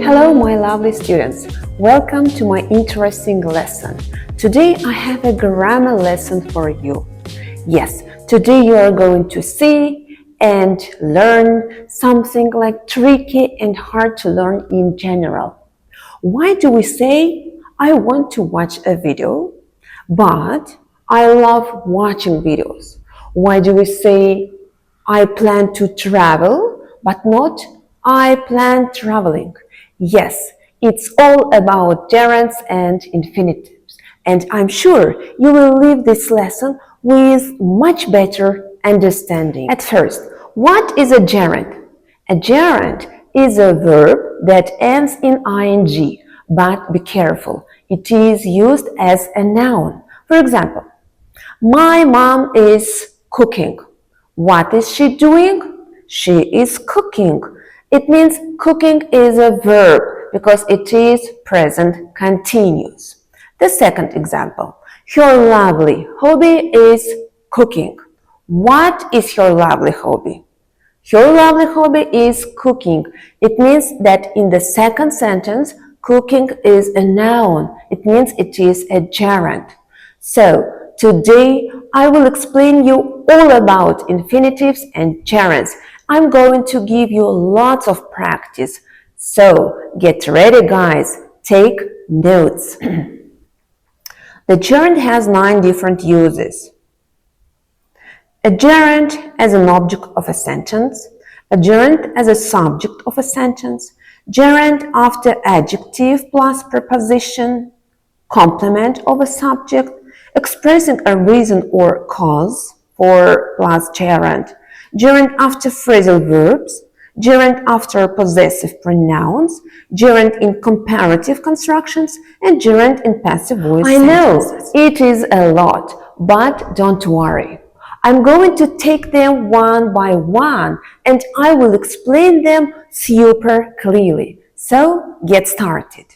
Hello, my lovely students. Welcome to my interesting lesson. Today I have a grammar lesson for you. Yes, today you are going to see and learn something like tricky and hard to learn in general. Why do we say, I want to watch a video, but I love watching videos? Why do we say, I plan to travel, but not I plan traveling? Yes, it's all about gerunds and infinitives, and I'm sure you will leave this lesson with much better understanding. At first, what is a gerund? A gerund is a verb that ends in ing, but be careful, it is used as a noun. For example, my mom is cooking. What is she doing? She is cooking. It means cooking is a verb because it is present continuous. The second example, your lovely hobby is cooking. What is your lovely hobby? Your lovely hobby is cooking. It means that in the second sentence, cooking is a noun. It means it is a gerund. So, today I will explain you all about infinitives and gerunds. I'm going to give you lots of practice. So, get ready guys, take notes. The gerund has 9 different uses. A gerund as an object of a sentence, a gerund as a subject of a sentence, gerund after adjective plus preposition, complement of a subject, expressing a reason or cause for plus gerund, gerund after phrasal verbs, gerund after possessive pronouns, gerund in comparative constructions, and gerund in passive voice sentences. I know, it is a lot, but don't worry. I'm going to take them one by one, and I will explain them super clearly. So, get started.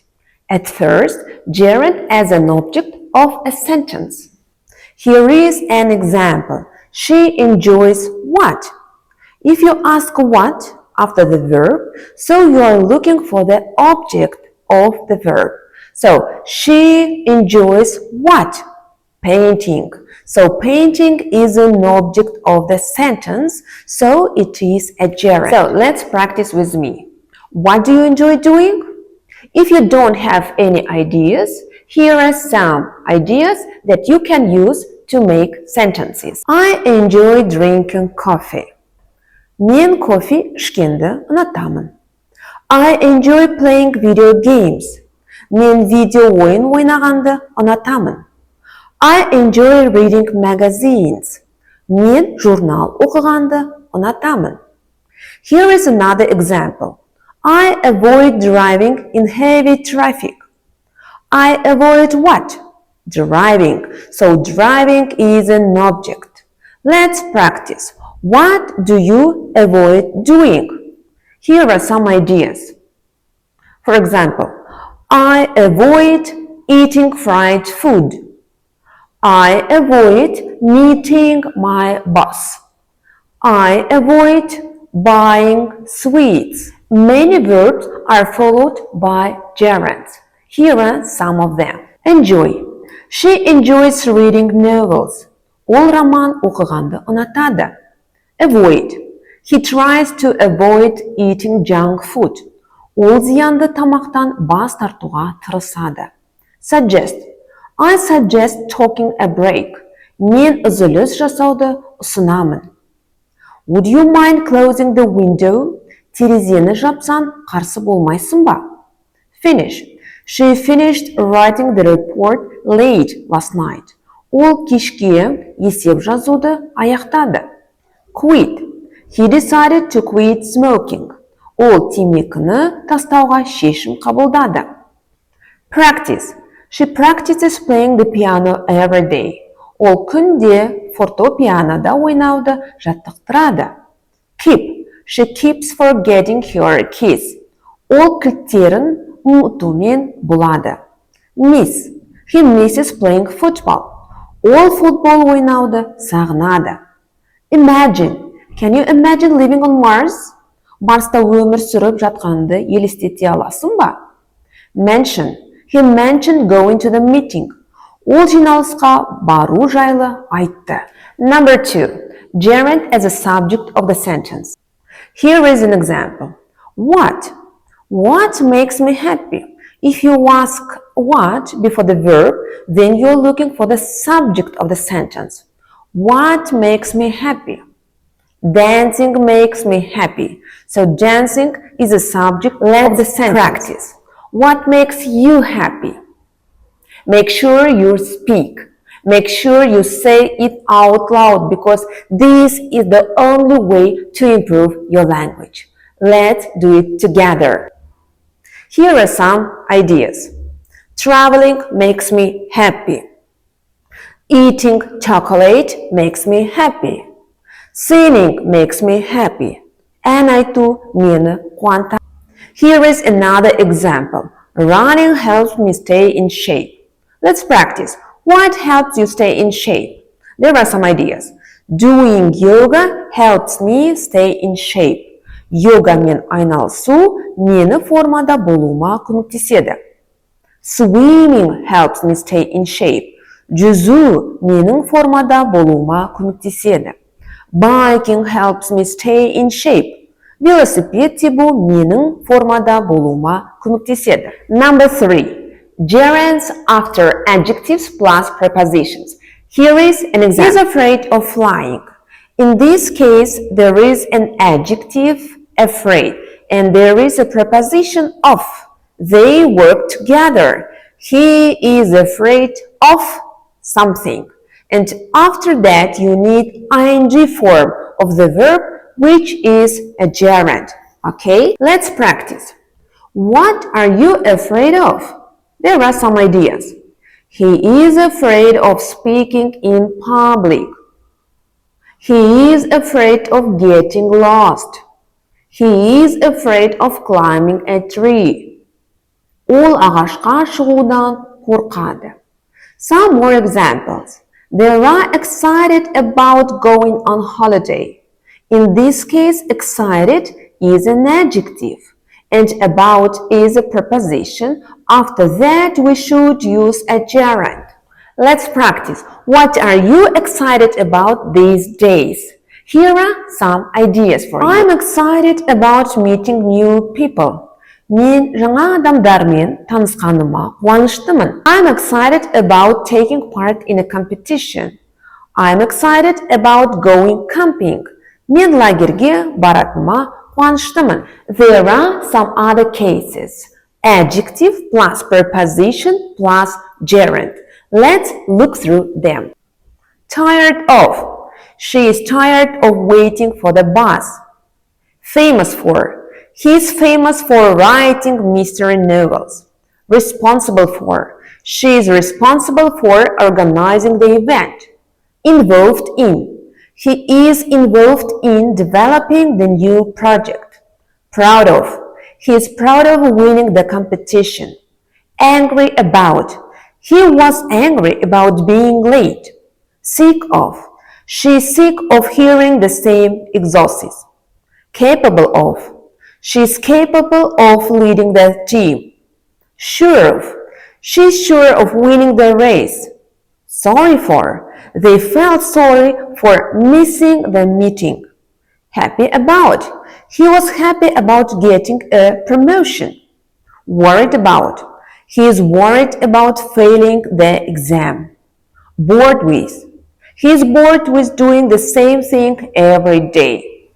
At first, gerund as an object of a sentence. Here is an example. She enjoys what? If you ask what after the verb, so you are looking for the object of the verb. So, she enjoys what? Painting. So, painting is an object of the sentence, so it is a gerund. So, let's practice with me. What do you enjoy doing? If you don't have any ideas, here are some ideas that you can use to make sentences. I enjoy drinking coffee. Мен кофе ішкенді ұнатамын. I enjoy playing video games. Мен видео ойын ойнағанды ұнатамын. I enjoy reading magazines. Мен журнал оқығанды ұнатамын. Here is another example. I avoid driving in heavy traffic. I avoid what? Driving. So driving is an object. Let's practice. What do you avoid doing? Here are some ideas. For example, I avoid eating fried food. I avoid meeting my boss. I avoid buying sweets. Many verbs are followed by gerunds. Here are some of them. Enjoy. She enjoys reading novels. Ол роман оқығанды ұнатады. Avoid. He tries to avoid eating junk food. Ол зиянды тамақтан бас тартуға тырысады. Suggest. I suggest taking a break. Мен үзіліс жасауды ұсынамын. Would you mind closing the window? Терезені жапсан қарсы болмайсың ба? Finish. She finished writing the report late last night. Ол кешке есеп жазуды аяқтады. Quit. He decided to quit smoking. Ол темекіні тастауға шешім қабылдады. Practice. She practices playing the piano every day. Ол күнде фортепианода ойнауды жаттықтырады. Keep. She keeps forgetting her keys. Ол кілттерін ұмытумен болады. Miss. He misses playing football. Ол футбол ойнауды сағынады. Imagine. Can you imagine living on Mars? Барста өмір сүріп жатқанды елестете аласың ба? Mention. He mentioned going to the meeting. Ол жиналысқа бару жайлы айтты. Number 2. Gerund as a subject of the sentence. Here is an example. What? What makes me happy? If you ask what before the verb, then you're looking for the subject of the sentence. What makes me happy? Dancing makes me happy. So dancing is a subject of the sentence. Practice. What makes you happy? Make sure you speak. Make sure you say it out loud because this is the only way to improve your language. Let's do it together. Here are some ideas. Traveling makes me happy. Eating chocolate makes me happy. Singing makes me happy. Ән айту мені қуантады. Here is another example. Running helps me stay in shape. Let's practice. What helps you stay in shape? There are some ideas. Doing yoga helps me stay in shape. Йогамен айналысу мені формада болуыма көмектеседі. Swimming helps me stay in shape. Жүзу менің формада болуыма көмектеседі. Biking helps me stay in shape. Велосипед тебу менің формада болуыма көмектеседі. Number 3. Gerunds after adjectives plus prepositions. Here is an example. He is afraid of flying. In this case, there is an adjective, afraid, and there is a preposition of. They work together. He is afraid of something. And after that, you need ing form of the verb, which is a gerund. Okay, let's practice. What are you afraid of? There are some ideas. He is afraid of speaking in public. He is afraid of getting lost. He is afraid of climbing a tree. Ол ағашқа шығудан қорқады. Some more examples. They are excited about going on holiday. In this case, excited is an adjective, and about is a preposition. After that, we should use a gerund. Let's practice. What are you excited about these days? Here are some ideas for you. I'm excited about meeting new people. Мен жаңа адамдармен танысқаныма қуаныштымын. I'm excited about taking part in a competition. I'm excited about going camping. Мен лагерге баратыныма қуаныштымын. There are some other cases. Adjective plus preposition plus gerund. Let's look through them. Tired of. She is tired of waiting for the bus. Famous for. He is famous for writing mystery novels. Responsible for. She is responsible for organizing the event. Involved in. He is involved in developing the new project. Proud of. He is proud of winning the competition. Angry about. He was angry about being late. Sick of. She is sick of hearing the same excuses. Capable of. She is capable of leading the team. Sure of. She is sure of winning the race. Sorry for. They felt sorry for missing the meeting. Happy about. He was happy about getting a promotion. Worried about. He is worried about failing the exam. Bored with. He is bored with doing the same thing every day.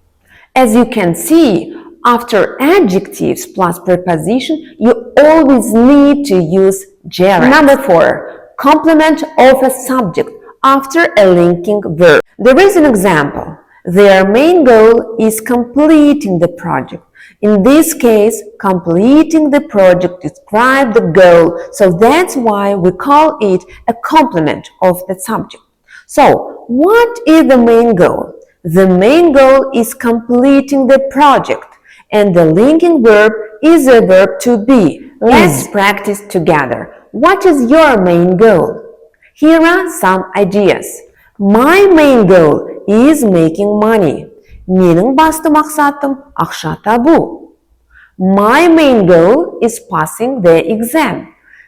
As you can see, after adjectives plus preposition, you always need to use gerund. Number 4. Complement of a subject after a linking verb. There is an example. Their main goal is completing the project. In this case, completing the project describes the goal, so that's why we call it a complement of the subject. So, what is the main goal? The main goal is completing the project, and the linking verb is a verb to be. Let's practice together. What is your main goal? Here are some ideas. My main goal is making money. Менің басты мақсатым ақша табу. My main goal is passing the exam.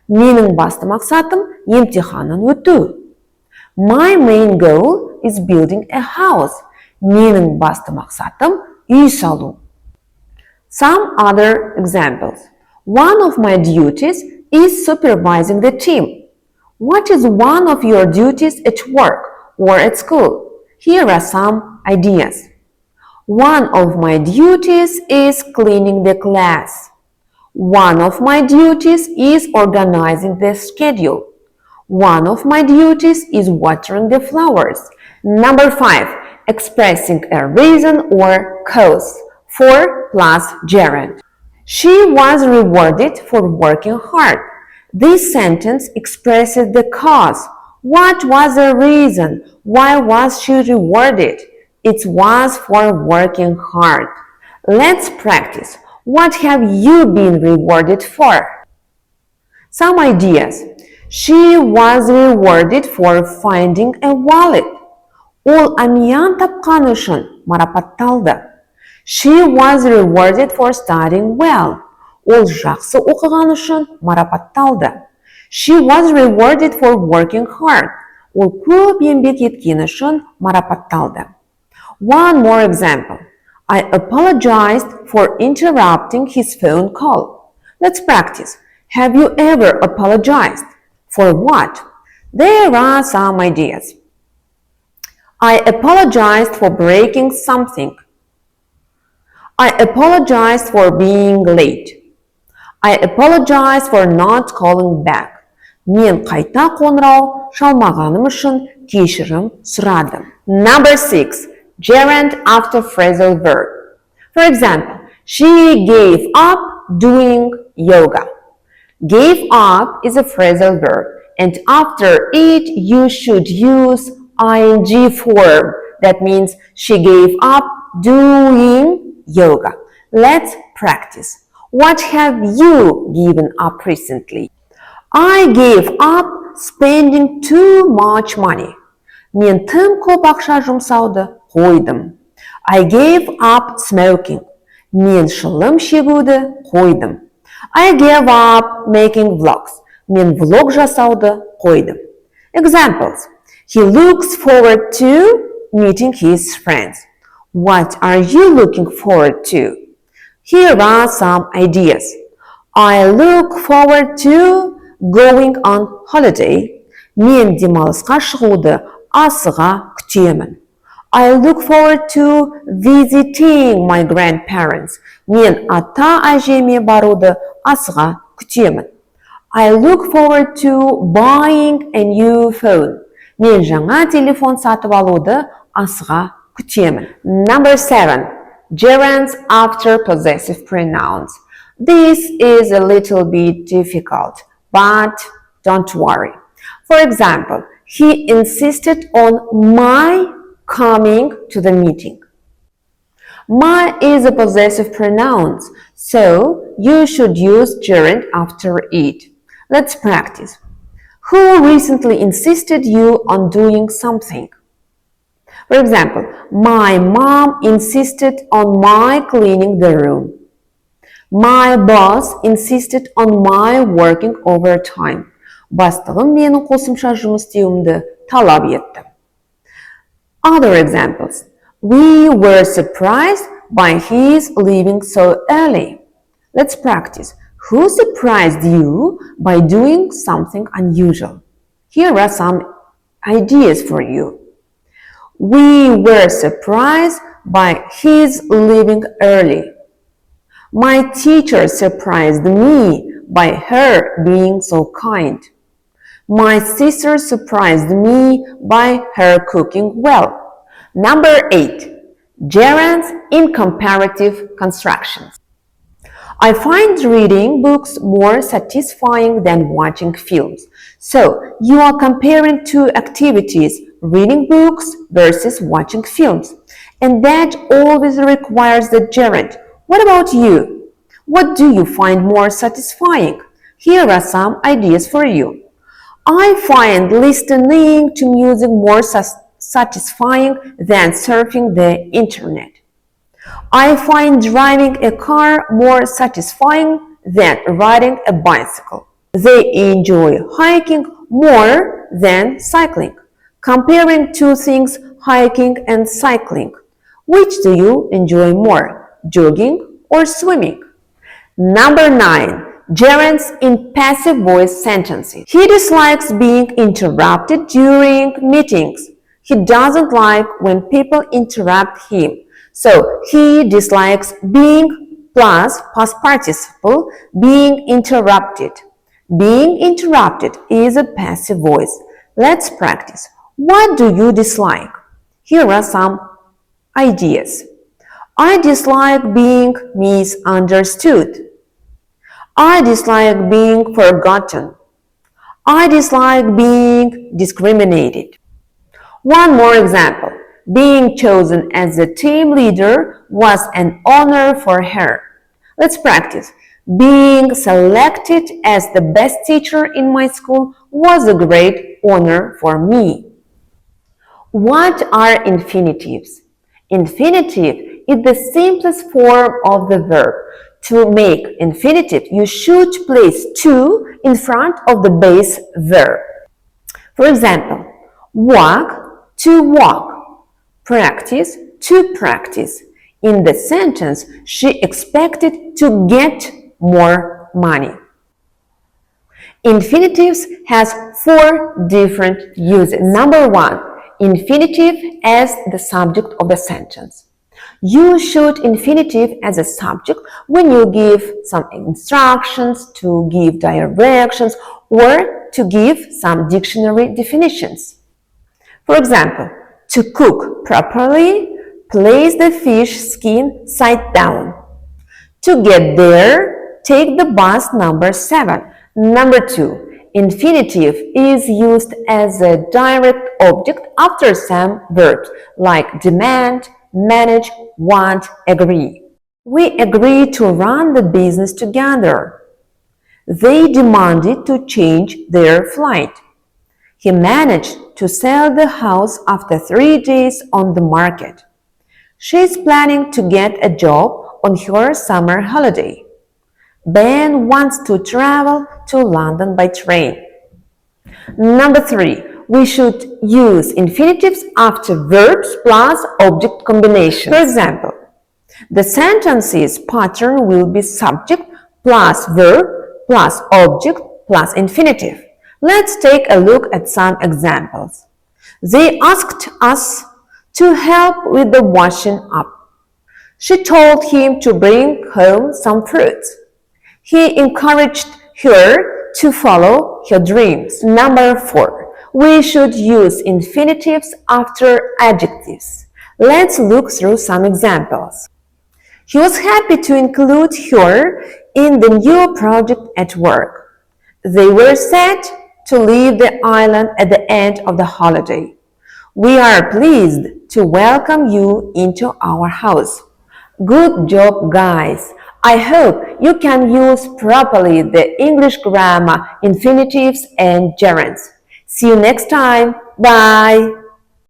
Менің басты мақсатым емтиханын өту. My main goal is building a house. Менің басты мақсатым үй салу. Some other examples. One of my duties is supervising the team. What is one of your duties at work or at school? Here are some ideas. One of my duties is cleaning the class. One of my duties is organizing the schedule. One of my duties is watering the flowers. Number 5. Expressing a reason or cause. 4 plus gerund. She was rewarded for working hard. This sentence expresses the cause. What was the reason? Why was she rewarded? It was for working hard. Let's practice. What have you been rewarded for? Some ideas. She was rewarded for finding a wallet. Ол амиян тапқаны үшін марапатталды. She was rewarded for studying well. Ол жақсы оқыған үшін марапатталды. She was rewarded for working hard. Ол көп еңбек еткені үшін марапатталды. One more example. I apologized for interrupting his phone call. Let's practice. Have you ever apologized? For what? There are some ideas. I apologized for breaking something. I apologized for being late. I apologize for not calling back. Мен қайта қоңырау шалмағаным үшін кешірім сұрадым. Number 6. Gerund after phrasal verb. For example, she gave up doing yoga. Gave up is a phrasal verb, and after it you should use ing form. That means she gave up doing yoga. Let's practice. What have you given up recently? I gave up spending too much money. Мен тым көп ақша жұмсауды қойдым. I gave up smoking. Мен шылым шегуді қойдым. I gave up making vlogs. Мен влог жасауды қойдым. Examples. He looks forward to meeting his friends. What are you looking forward to? Here are some ideas. I look forward to going on holiday. Мен демалысқа шығуды асыға күтемін. I look forward to visiting my grandparents. Мен ата-әжеме баруды асыға күтемін. I look forward to buying a new phone. Мен жаңа телефон сатып алуды асыға күтемін. Number 7. Gerunds after possessive pronouns. This is a little bit difficult, but don't worry. For example, he insisted on my coming to the meeting. My is a possessive pronoun, so you should use gerund after it. Let's practice. Who recently insisted you on doing something? For example, my mom insisted on my cleaning the room. My boss insisted on my working overtime. Бастығым менің қосымша жұмыс істеуімді талап етті. Other examples. We were surprised by his leaving so early. Let's practice. Who surprised you by doing something unusual? Here are some ideas for you. We were surprised by his leaving early. My teacher surprised me by her being so kind. My sister surprised me by her cooking well. Number 8. Gerunds in comparative constructions. I find reading books more satisfying than watching films. So, you are comparing two activities, reading books versus watching films. And that always requires the gerund. What about you? What do you find more satisfying? Here are some ideas for you. I find listening to music more satisfying than surfing the internet. I find driving a car more satisfying than riding a bicycle. They enjoy hiking more than cycling. Comparing two things, hiking and cycling. Which do you enjoy more, jogging or swimming? Number 9. Gerunds in passive voice sentences. He dislikes being interrupted during meetings. He doesn't like when people interrupt him. So, he dislikes being plus past participle, being interrupted. Being interrupted is a passive voice. Let's practice. What do you dislike? Here are some ideas. I dislike being misunderstood. I dislike being forgotten. I dislike being discriminated. One more example. Being chosen as the team leader was an honor for her. Let's practice. Being selected as the best teacher in my school was a great honor for me. What are infinitives? Infinitive is the simplest form of the verb. To make infinitive, you should place to in front of the base verb. For example, walk, to walk, practice, to practice. In the sentence, she expected to get more money. Infinitives has 4 different uses. Number 1, infinitive as the subject of the sentence. You should infinitive as a subject when you give some instructions, to give directions, or to give some dictionary definitions. For example, to cook properly, place the fish skin side down. To get there, take the bus number 7. Number 2, infinitive is used as a direct object after some verbs like demand, manage, want, agree. We agreed to run the business together. They demanded to change their flight. He managed to sell the house after 3 days on the market. She is planning to get a job on her summer holiday. Ben wants to travel to London by train. Number 3. We should use infinitives after verbs plus object combinations. For example, the sentence's pattern will be subject plus verb plus object plus infinitive. Let's take a look at some examples. They asked us to help with the washing up. She told him to bring home some fruits. He encouraged her to follow her dreams. Number 4. We should use infinitives after adjectives. Let's look through some examples. He was happy to include her in the new project at work. They were set to leave the island at the end of the holiday. We are pleased to welcome you into our house. Good job, guys! I hope you can use properly the English grammar, infinitives and gerunds. See you next time. Bye!